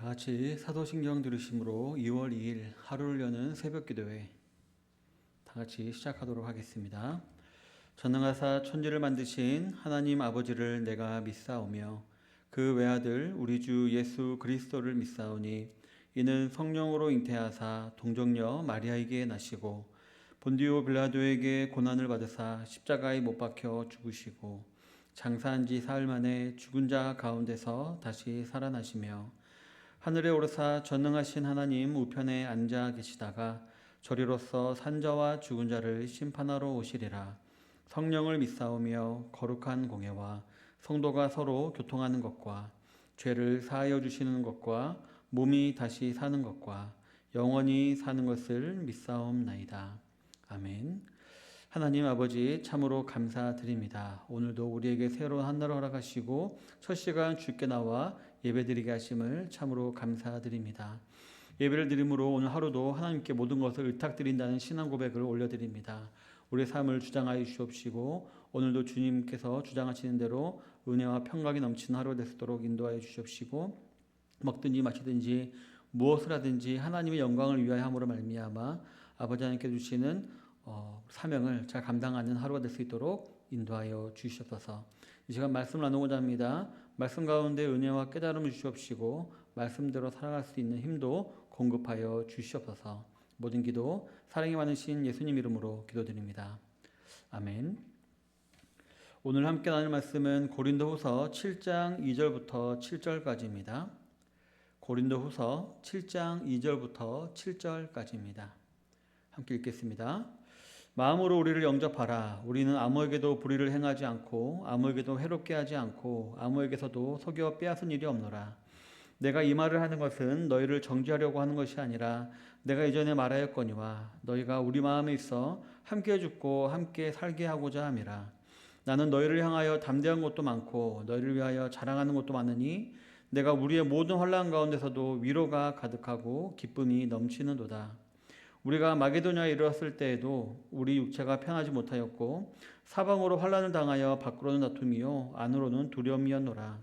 다 같이 사도신경 들으심으로 2월 2일 하루를 여는 새벽기도회 다 같이 시작하도록 하겠습니다. 전능하사 천지를 만드신 하나님 아버지를 내가 믿사오며 그 외아들 우리 주 예수 그리스도를 믿사오니 이는 성령으로 잉태하사 동정녀 마리아에게 나시고 본디오 빌라도에게 고난을 받으사 십자가에 못 박혀 죽으시고 장사한 지 사흘 만에 죽은 자 가운데서 다시 살아나시며 하늘에 오르사 전능하신 하나님 우편에 앉아 계시다가 저리로서 산자와 죽은 자를 심판하러 오시리라. 성령을 믿사오며 거룩한 공예와 성도가 서로 교통하는 것과 죄를 사하여 주시는 것과 몸이 다시 사는 것과 영원히 사는 것을 믿사옵나이다. 아멘. 하나님 아버지 참으로 감사드립니다. 오늘도 우리에게 새로운 한 날을 허락하시고 첫 시간 주께 나와 예배드리게 하심을 참으로 감사드립니다. 예배를 드림으로 오늘 하루도 하나님께 모든 것을 의탁드린다는 신앙 고백을 올려드립니다. 우리의 삶을 주장하여 주시옵시고 오늘도 주님께서 주장하시는 대로 은혜와 평강이 넘치는 하루가 되도록 인도하여 주시옵시고 먹든지 마시든지 무엇을 하든지 하나님의 영광을 위하여 함으로 말미암아 아버지 하나님께 주시는 사명을 잘 감당하는 하루가 될 수 있도록 인도하여 주시옵소서. 이 시간 말씀을 나누고자 합니다. 말씀 가운데 은혜와 깨달음을 주시옵시고 말씀대로 살아갈 수 있는 힘도 공급하여 주시옵소서. 모든 기도 사랑이 많으신 예수님 이름으로 기도드립니다. 아멘. 오늘 함께 나눌 말씀은 고린도후서 7장 2절부터 7절까지입니다. 고린도후서 7장 2절부터 7절까지입니다. 함께 읽겠습니다. 마음으로 우리를 영접하라. 우리는 아무에게도 불의를 행하지 않고 아무에게도 해롭게 하지 않고 아무에게서도 속여 빼앗은 일이 없노라. 내가 이 말을 하는 것은 너희를 정죄하려고 하는 것이 아니라 내가 이전에 말하였거니와 너희가 우리 마음에 있어 함께 죽고 함께 살게 하고자 함이라. 나는 너희를 향하여 담대한 것도 많고 너희를 위하여 자랑하는 것도 많으니 내가 우리의 모든 환난 가운데서도 위로가 가득하고 기쁨이 넘치는도다. 우리가 마게도냐에 이르렀을 때에도 우리 육체가 편하지 못하였고 사방으로 환난을 당하여 밖으로는 다툼이요 안으로는 두려움이었노라.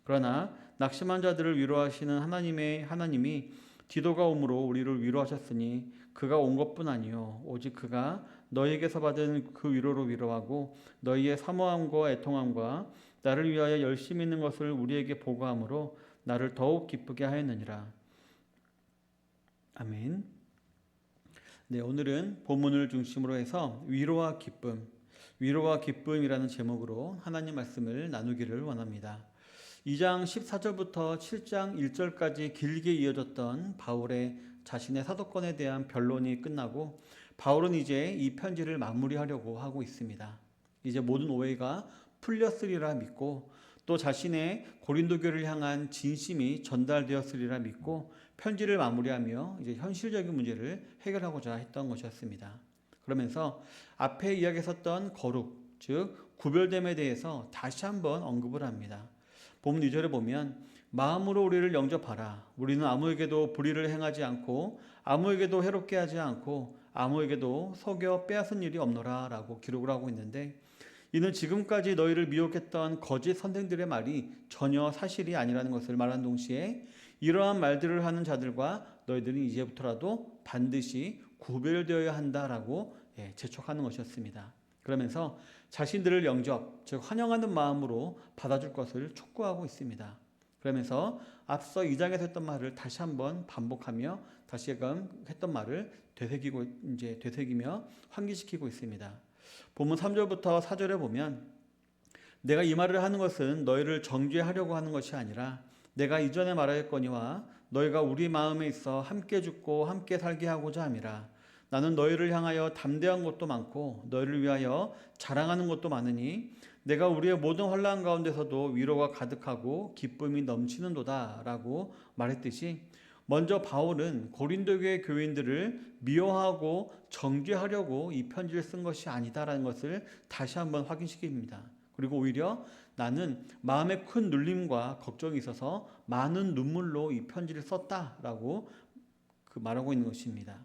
그러나 낙심한 자들을 위로하시는 하나님이 디도가 오므로 우리를 위로하셨으니 그가 온 것뿐 아니요 오직 그가 너희에게서 받은 그 위로로 위로하고 너희의 사모함과 애통함과 나를 위하여 열심히 있는 것을 우리에게 보고함으로 나를 더욱 기쁘게 하였느니라. 아멘. 네, 오늘은 본문을 중심으로 해서 위로와 기쁨이라는 제목으로 하나님 말씀을 나누기를 원합니다. 2장 14절부터 7장 1절까지 길게 이어졌던 바울의 자신의 사도권에 대한 변론이 끝나고 바울은 이제 이 편지를 마무리하려고 하고 있습니다. 이제 모든 오해가 풀렸으리라 믿고 또 자신의 고린도 교회를 향한 진심이 전달되었으리라 믿고 편지를 마무리하며 이제 현실적인 문제를 해결하고자 했던 것이었습니다. 그러면서 앞에 이야기했었던 거룩, 즉 구별됨에 대해서 다시 한번 언급을 합니다. 본문 2절에 보면 마음으로 우리를 영접하라. 우리는 아무에게도 불의를 행하지 않고 아무에게도 해롭게 하지 않고 아무에게도 속여 빼앗은 일이 없노라 라고 기록을 하고 있는데 이는 지금까지 너희를 미혹했던 거짓 선생들의 말이 전혀 사실이 아니라는 것을 말한 동시에 이러한 말들을 하는 자들과 너희들은 이제부터라도 반드시 구별되어야 한다라고 재촉하는 것이었습니다. 그러면서 자신들을 영접, 즉 환영하는 마음으로 받아줄 것을 촉구하고 있습니다. 그러면서 앞서 2장에서 했던 말을 다시 한번 반복하며 다시금 했던 말을 되새기며 환기시키고 있습니다. 본문 3절부터 4절에 보면 내가 이 말을 하는 것은 너희를 정죄하려고 하는 것이 아니라 내가 이전에 말하였거니와 너희가 우리 마음에 있어 함께 죽고 함께 살게 하고자 함이라. 나는 너희를 향하여 담대한 것도 많고 너희를 위하여 자랑하는 것도 많으니 내가 우리의 모든 환난 가운데서도 위로가 가득하고 기쁨이 넘치는도다 라고 말했듯이 먼저 바울은 고린도 교회 교인들을 미워하고 정죄하려고 이 편지를 쓴 것이 아니다라는 것을 다시 한번 확인시킵니다. 그리고 오히려 나는 마음에 큰 눌림과 걱정이 있어서 많은 눈물로 이 편지를 썼다라고 말하고 있는 것입니다.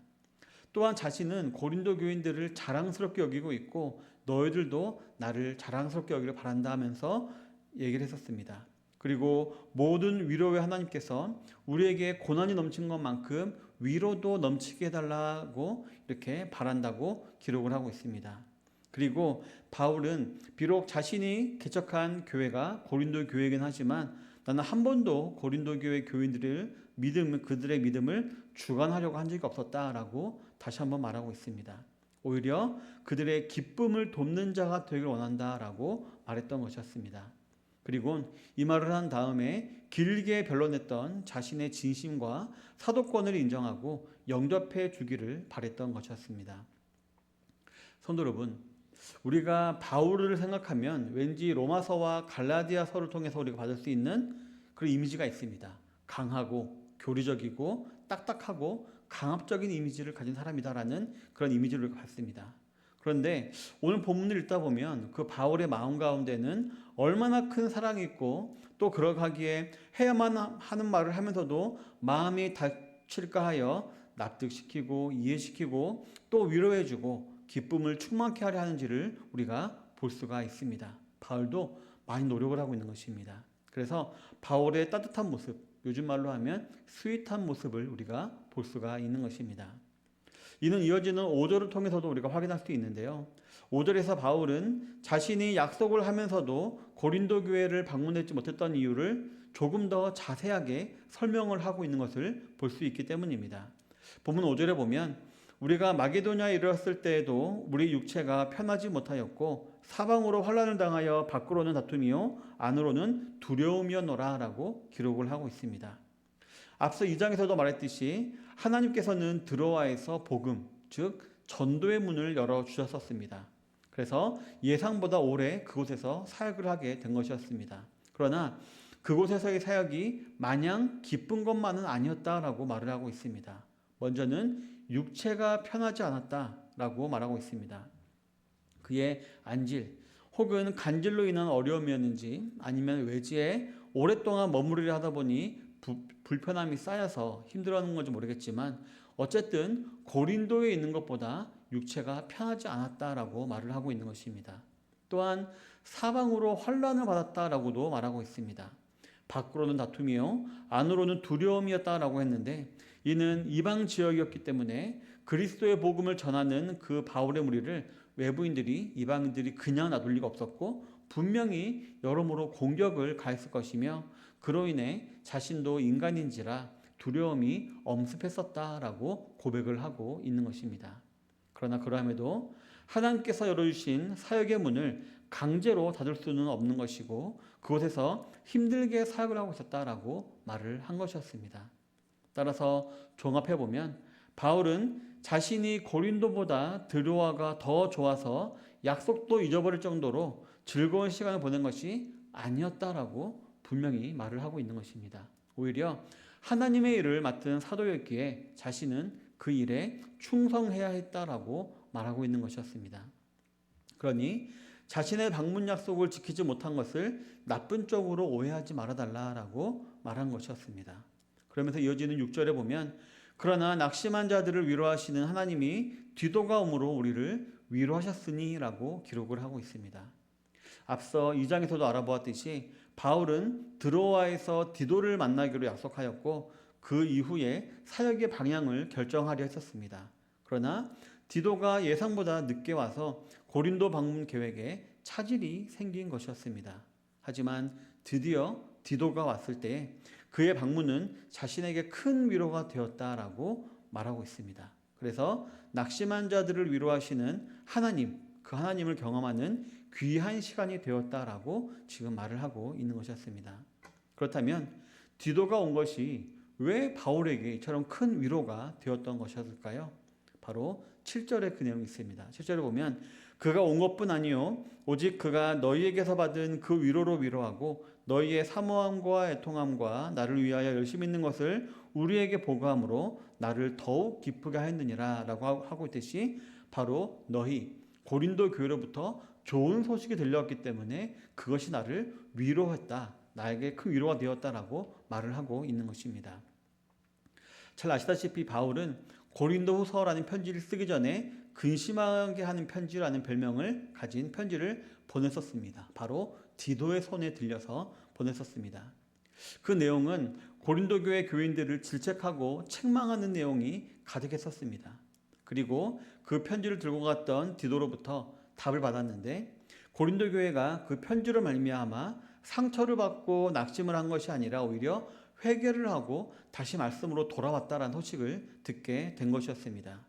또한 자신은 고린도 교인들을 자랑스럽게 여기고 있고 너희들도 나를 자랑스럽게 여기를 바란다 하면서 얘기를 했었습니다. 그리고 모든 위로의 하나님께서 우리에게 고난이 넘친 것만큼 위로도 넘치게 해달라고 이렇게 바란다고 기록을 하고 있습니다. 그리고 바울은 비록 자신이 개척한 교회가 고린도 교회이긴 하지만 나는 한 번도 고린도 교회 그들의 믿음을 주관하려고 한 적이 없었다라고 다시 한번 말하고 있습니다. 오히려 그들의 기쁨을 돕는 자가 되길 원한다라고 말했던 것이었습니다. 그리고 이 말을 한 다음에 길게 변론했던 자신의 진심과 사도권을 인정하고 영접해 주기를 바랬던 것이었습니다. 성도 여러분, 우리가 바울을 생각하면 왠지 로마서와 갈라디아서를 통해서 우리가 받을 수 있는 그런 이미지가 있습니다. 강하고 교리적이고 딱딱하고 강압적인 이미지를 가진 사람이다라는 그런 이미지를 받습니다. 그런데 오늘 본문을 읽다 보면 그 바울의 마음 가운데는 얼마나 큰 사랑이 있고 또 그러하기에 해야만 하는 말을 하면서도 마음이 다칠까 하여 납득시키고 이해시키고 또 위로해주고 기쁨을 충만케 하려 하는지를 우리가 볼 수가 있습니다. 바울도 많이 노력을 하고 있는 것입니다. 그래서 바울의 따뜻한 모습, 요즘 말로 하면 스윗한 모습을 우리가 볼 수가 있는 것입니다. 이는 이어지는 5절을 통해서도 우리가 확인할 수 있는데요. 5절에서 바울은 자신이 약속을 하면서도 고린도 교회를 방문했지 못했던 이유를 조금 더 자세하게 설명을 하고 있는 것을 볼 수 있기 때문입니다. 본문 5절에 보면 우리가 마게도냐에 이르렀을 때에도 우리 육체가 편하지 못하였고 사방으로 환난을 당하여 밖으로는 다툼이요 안으로는 두려움이었노라 라고 기록을 하고 있습니다. 앞서 2장에서도 말했듯이 하나님께서는 드로아에서 복음, 즉 전도의 문을 열어주셨었습니다. 그래서 예상보다 오래 그곳에서 사역을 하게 된 것이었습니다. 그러나 그곳에서의 사역이 마냥 기쁜 것만은 아니었다라고 말을 하고 있습니다. 먼저는 육체가 편하지 않았다라고 말하고 있습니다. 그의 안질 혹은 간질로 인한 어려움이었는지 아니면 외지에 오랫동안 머무르려 하다 보니 불편함이 쌓여서 힘들어하는 건지 모르겠지만 어쨌든 고린도에 있는 것보다 육체가 편하지 않았다라고 말을 하고 있는 것입니다. 또한 사방으로 환난을 받았다라고도 말하고 있습니다. 밖으로는 다툼이요 안으로는 두려움이었다라고 했는데 이는 이방 지역이었기 때문에 그리스도의 복음을 전하는 그 바울의 무리를 외부인들이 이방인들이 그냥 놔둘 리가 없었고 분명히 여러모로 공격을 가했을 것이며 그로 인해 자신도 인간인지라 두려움이 엄습했었다라고 고백을 하고 있는 것입니다. 그러나 그러함에도 하나님께서 열어주신 사역의 문을 강제로 닫을 수는 없는 것이고 그곳에서 힘들게 사역을 하고 있었다라고 말을 한 것이었습니다. 따라서 종합해보면 바울은 자신이 고린도보다 드로아가 더 좋아서 약속도 잊어버릴 정도로 즐거운 시간을 보낸 것이 아니었다라고 분명히 말을 하고 있는 것입니다. 오히려 하나님의 일을 맡은 사도였기에 자신은 그 일에 충성해야 했다라고 말하고 있는 것이었습니다. 그러니 자신의 방문 약속을 지키지 못한 것을 나쁜 쪽으로 오해하지 말아달라라고 말한 것이었습니다. 그러면서 이어지는 6절에 보면 그러나 낙심한 자들을 위로하시는 하나님이 디도가 오므로 우리를 위로하셨으니 라고 기록을 하고 있습니다. 앞서 2장에서도 알아보았듯이 바울은 드로아에서 디도를 만나기로 약속하였고 그 이후에 사역의 방향을 결정하려 했었습니다. 그러나 디도가 예상보다 늦게 와서 고린도 방문 계획에 차질이 생긴 것이었습니다. 하지만 드디어 디도가 왔을 때 그의 방문은 자신에게 큰 위로가 되었다라고 말하고 있습니다. 그래서 낙심한 자들을 위로하시는 하나님, 그 하나님을 경험하는 귀한 시간이 되었다라고 지금 말을 하고 있는 것이었습니다. 그렇다면 디도가 온 것이 왜 바울에게 이처럼 큰 위로가 되었던 것이었을까요? 바로 7절에 그 내용이 있습니다. 7절에 보면 그가 온 것뿐 아니요 오직 그가 너희에게서 받은 그 위로로 위로하고 너희의 사모함과 애통함과 나를 위하여 열심히 있는 것을 우리에게 보고함으로 나를 더욱 기쁘게 하였느니라 라고 하고 있듯이 바로 너희 고린도 교회로부터 좋은 소식이 들려왔기 때문에 그것이 나를 위로했다. 나에게 큰 위로가 되었다라고 말을 하고 있는 것입니다. 잘 아시다시피 바울은 고린도후서라는 편지를 쓰기 전에 근심하게 하는 편지라는 별명을 가진 편지를 보냈었습니다. 바로 디도의 손에 들려서 보냈었습니다. 그 내용은 고린도 교회 교인들을 질책하고 책망하는 내용이 가득했었습니다. 그리고 그 편지를 들고 갔던 디도로부터 답을 받았는데 고린도 교회가 그 편지로 말미암아 상처를 받고 낙심을 한 것이 아니라 오히려 회개를 하고 다시 말씀으로 돌아왔다라는 소식을 듣게 된 것이었습니다.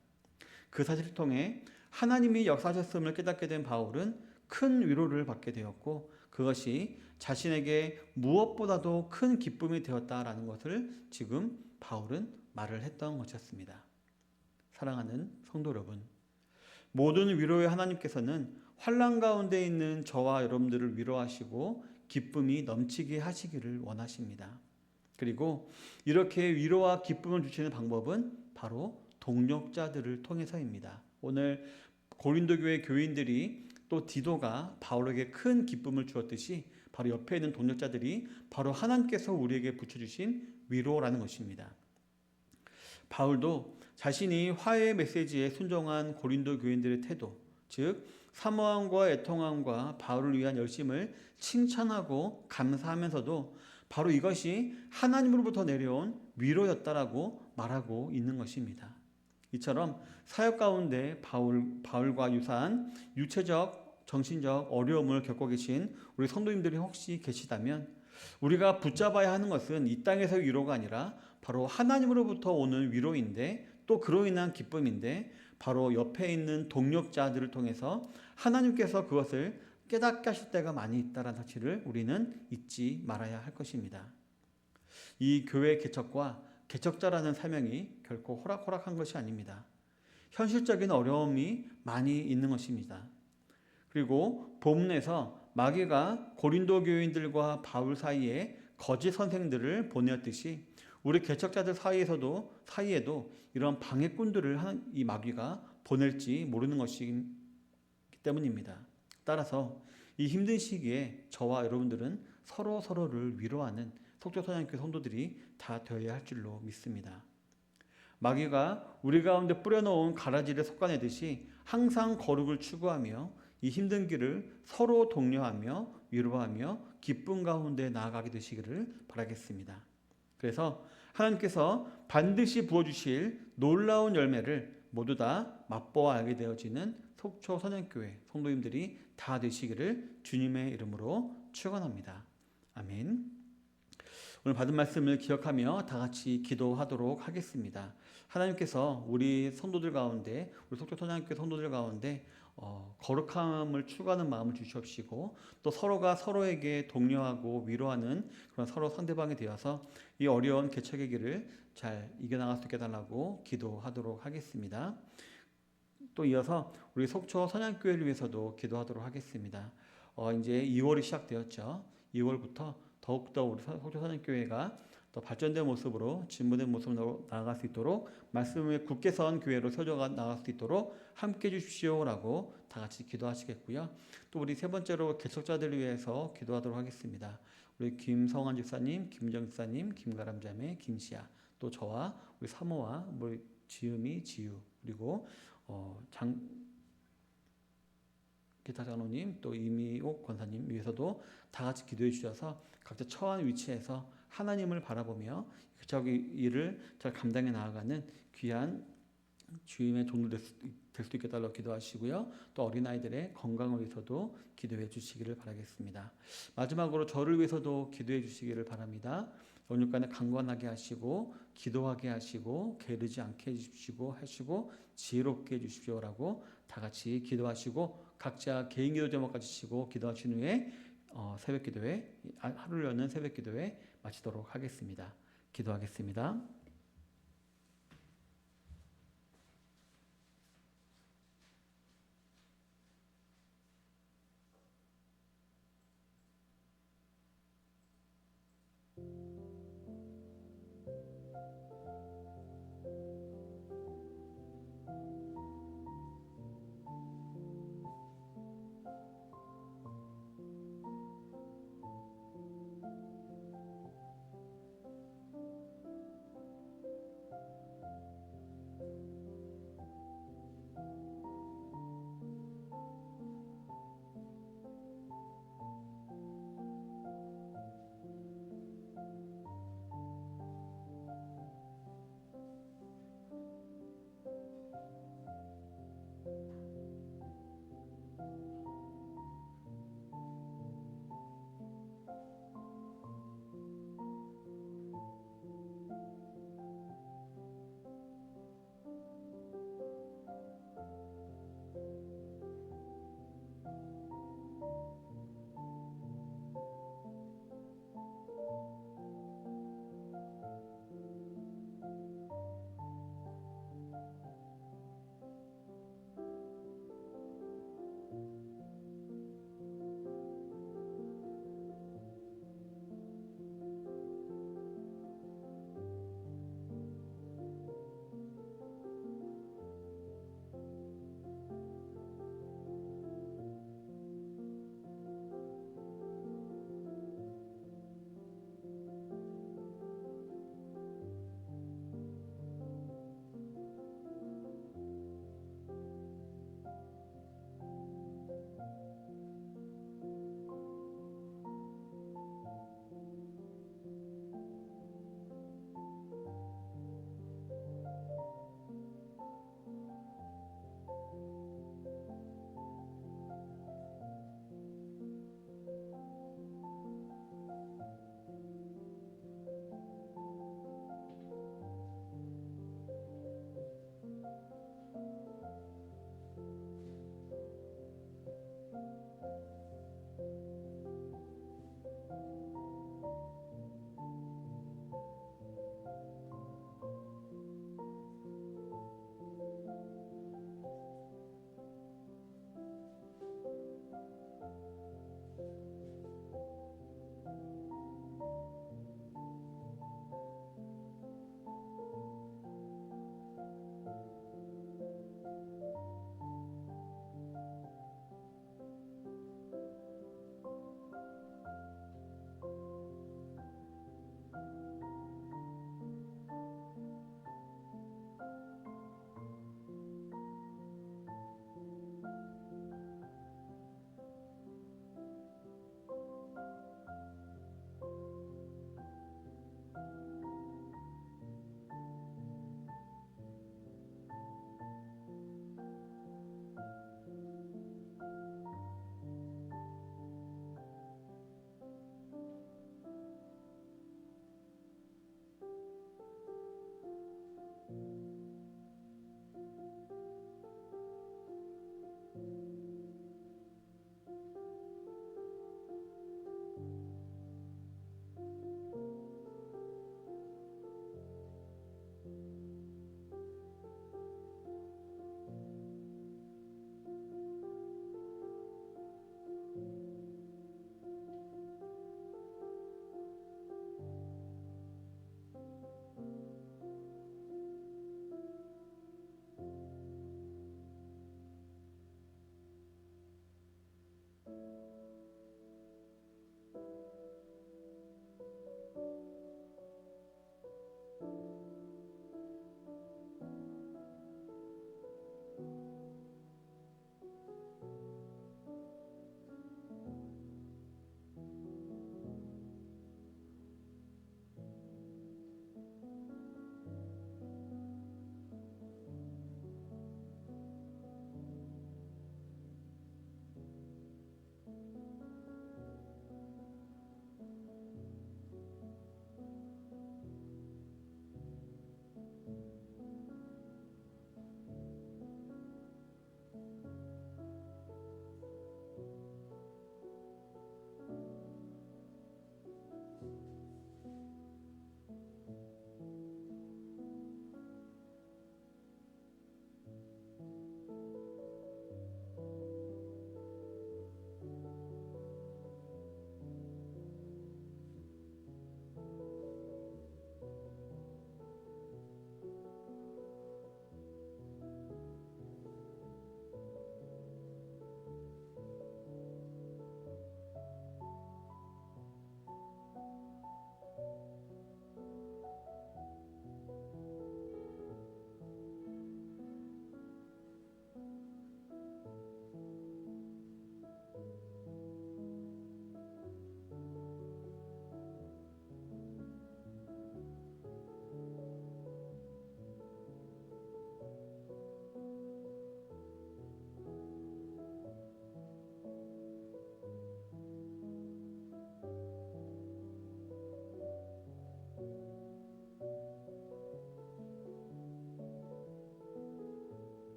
그 사실을 통해 하나님이 역사하셨음을 깨닫게 된 바울은 큰 위로를 받게 되었고 그것이 자신에게 무엇보다도 큰 기쁨이 되었다라는 것을 지금 바울은 말을 했던 것이었습니다. 사랑하는 성도 여러분, 모든 위로의 하나님께서는 환난 가운데 있는 저와 여러분들을 위로하시고 기쁨이 넘치게 하시기를 원하십니다. 그리고 이렇게 위로와 기쁨을 주시는 방법은 바로 동력자들을 통해서입니다. 오늘 고린도 교회 교인들이 또 디도가 바울에게 큰 기쁨을 주었듯이 바로 옆에 있는 동력자들이 바로 하나님께서 우리에게 붙여주신 위로라는 것입니다. 바울도 자신이 화해의 메시지에 순종한 고린도 교인들의 태도, 즉 사모함과 애통함과 바울을 위한 열심을 칭찬하고 감사하면서도 바로 이것이 하나님으로부터 내려온 위로였다라고 말하고 있는 것입니다. 이처럼 사역 가운데 바울과 유사한 유체적, 정신적 어려움을 겪고 계신 우리 성도님들이 혹시 계시다면 우리가 붙잡아야 하는 것은 이 땅에서의 위로가 아니라 바로 하나님으로부터 오는 위로인데 또 그로 인한 기쁨인데 바로 옆에 있는 동력자들을 통해서 하나님께서 그것을 깨닫게 하실 때가 많이 있다는 사실을 우리는 잊지 말아야 할 것입니다. 이 교회 개척과 개척자라는 사명이 결코 호락호락한 것이 아닙니다. 현실적인 어려움이 많이 있는 것입니다. 그리고 본문에서 마귀가 고린도 교인들과 바울 사이에 거짓 선생들을 보내었듯이 우리 개척자들 사이에도 이런 방해꾼들을 이 마귀가 보낼지 모르는 것이기 때문입니다. 따라서 이 힘든 시기에 저와 여러분들은 서로를 위로하는 속초선양교회 성도들이 다 되어야 할 줄로 믿습니다. 마귀가 우리 가운데 뿌려놓은 가라지를 솎아내듯이 항상 거룩을 추구하며 이 힘든 길을 서로 독려하며 위로하며 기쁨 가운데 나아가게 되시기를 바라겠습니다. 그래서 하나님께서 반드시 부어주실 놀라운 열매를 모두 다 맛보아 알게 되어지는 속초선양교회 성도님들이 다 되시기를 주님의 이름으로 축원합니다. 아멘. 오늘 받은 말씀을 기억하며 다 같이 기도하도록 하겠습니다. 하나님께서 우리 성도들 가운데, 우리 속초선양교회 성도들 가운데 거룩함을 추구하는 마음을 주시옵시고 또 서로가 서로에게 독려하고 위로하는 그런 서로 상대방이 되어서 이 어려운 개척의 길을 잘 이겨나갈 수 있게 해달라고 기도하도록 하겠습니다. 또 이어서 우리 속초 선양교회를 위해서도 기도하도록 하겠습니다. 이제 2월이 시작되었죠. 2월부터 더욱더 우리 속초 선양교회가 더 발전된 모습으로 진보된 모습으로 나아갈 수 있도록 말씀에 굳게 선 교회로 세워져 나갈 수 있도록 함께 해주십시오라고 다 같이 기도하시겠고요. 또 우리 세 번째로 개척자들을 위해서 기도하도록 하겠습니다. 우리 김성환 집사님, 김정 집사님, 김가람 자매, 김시아, 또 저와 우리 사모와 우리 지음이, 지유, 그리고 기타 장로님, 또 이미옥 권사님 위해서도 다 같이 기도해 주셔서 각자 처한 위치에서 하나님을 바라보며 개척의 일을 잘 감당해 나아가는 귀한 주임의 종도 될 수 있게 달라고 기도하시고요. 또 어린아이들의 건강을 위해서도 기도해 주시기를 바라겠습니다. 마지막으로 저를 위해서도 기도해 주시기를 바랍니다. 오늘 주간에 강건하게 하시고 기도하게 하시고 게으르지 않게 하시고 지혜롭게 해주십시오라고 다 같이 기도하시고 각자 개인 기도 제목 가지시고 기도하신 후에 새벽 기도회 하루를 여는 새벽 기도회 마치도록 하겠습니다. 기도하겠습니다.